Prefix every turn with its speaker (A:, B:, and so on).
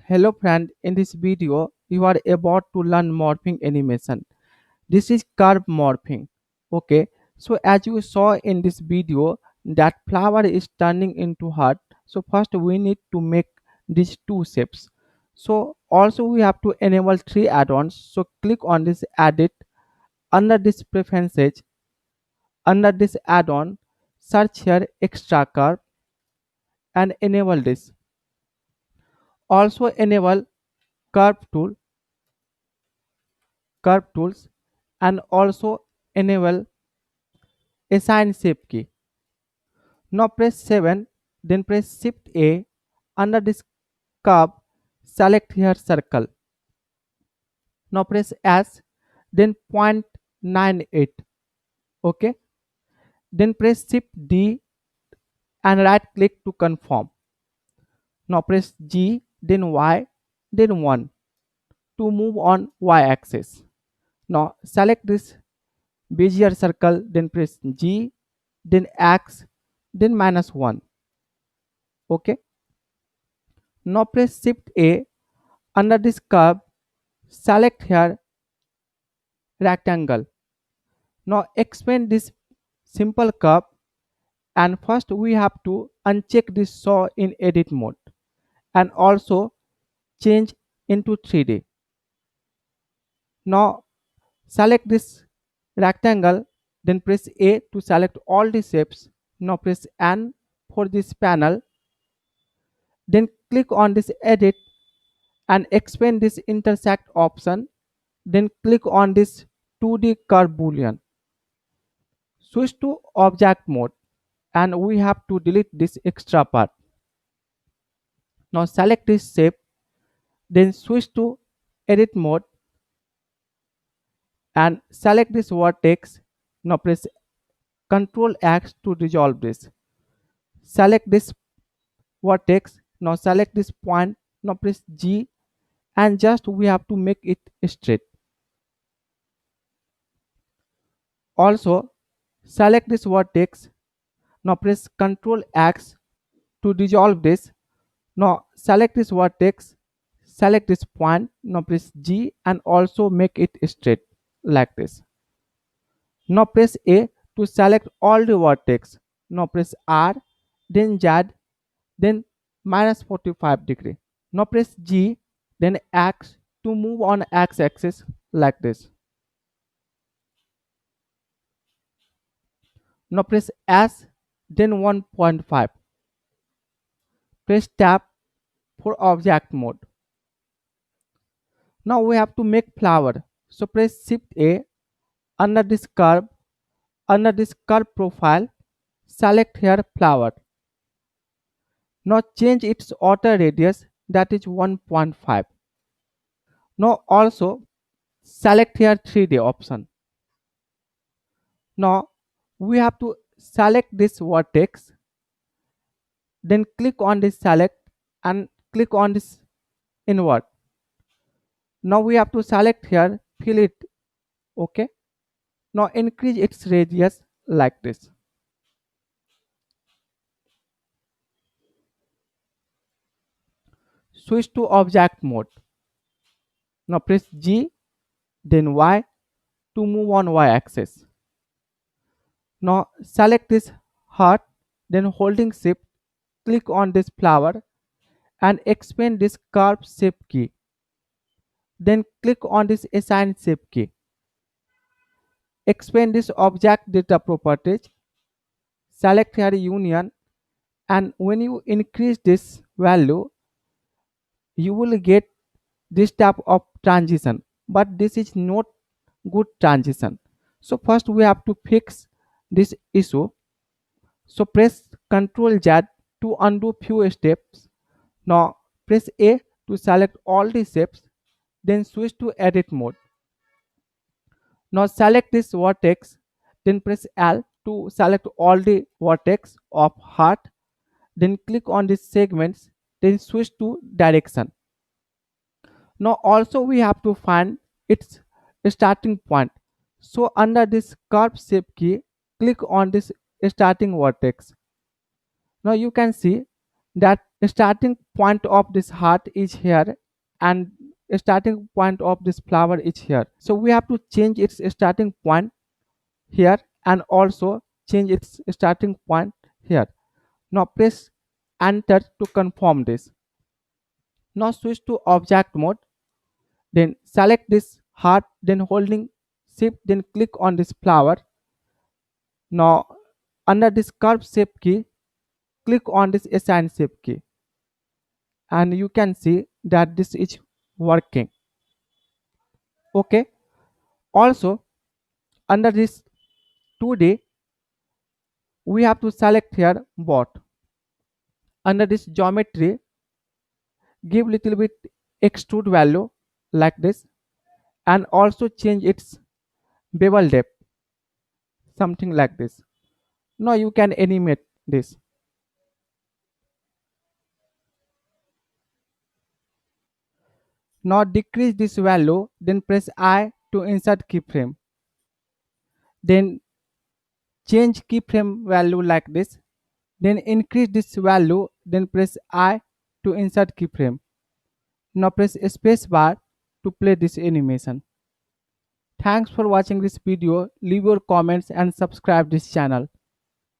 A: Hello friend, in this video you are about to learn morphing animation. This is curve morphing. Okay, so as you saw in this video that flower is turning into heart. So first we need to make these two shapes. So also we have to enable three add-ons. So click on this edit under this preferences under this add-on search here extra curve and enable this. Also enable curve tool curve tools and also enable assign shape key. Now press 7, then press shift A under this curve, select here circle. Now press S, then 0.98. Okay, then press shift D and right click to confirm. Now press G, then Y, then 1 to move on Y axis. Now select this Bezier circle, then press G, then X, then -1. Okay, now press shift A under this curve, select here rectangle. Now expand this simple curve, and first we have to uncheck this saw in edit mode and also change into 3D. Now select this rectangle, then press A to select all the shapes. Now press N for this panel, then click on this edit and expand this intersect option, then click on this 2D curve boolean. Switch to object mode and we have to delete this extra part. Now select this shape, then switch to edit mode and select this vertex. Now press Ctrl X to resolve this. Select this vertex. Now select this point. Now press G and just we have to make it straight. Also select this vertex. Now press Ctrl X to resolve this. Now select this vertex, select this point. Now press G and also make it straight like this. Now press A to select all the vertex. Now press R, then Z, then -45 degree. Now press G, then X to move on X axis like this. Now press S, then 1.5. Press tab for object mode. Now we have to make flower. So press shift A under this curve profile, select here flower. Now change its outer radius, that is 1.5. Now also select here 3D option. Now we have to select this vertex, then click on this select and click on this invert. Now we have to select here fill it. Okay, now increase its radius like this. Switch to object mode. Now press G, then Y to move on Y axis. Now select this heart, then holding shift, click on this flower and expand this curve shape key. Then click on this assign shape key. Expand this object data properties, select here union, and when you increase this value, you will get this type of transition, but this is not good transition. So first we have to fix this issue. So press Ctrl Z to undo few steps. Now press A to select all the steps, then switch to edit mode. Now select this vertex, then press L to select all the vertex of heart, then click on these segments, then switch to direction. Now also we have to find its starting point. So under this curve shape key, click on this starting vertex. Now you can see that The starting point of this heart is here, and the starting point of this flower is here. So we have to change its starting point here and also change its starting point here. Now press enter to confirm this. Now switch to object mode, then select this heart, then holding shift, then click on this flower. Now under this curve shape key, click on this assign shape key, and you can see that this is working. Okay. Also under this 2D, we have to select here bot. Under this geometry, give little bit extrude value like this, and also change its bevel depth, something like this. Now you can animate this. Now decrease this value, then press I to insert keyframe. Then change keyframe value like this. Then increase this value, then press I to insert keyframe. Now press space bar to play this animation. Thanks for watching this video. Leave your comments and subscribe this channel.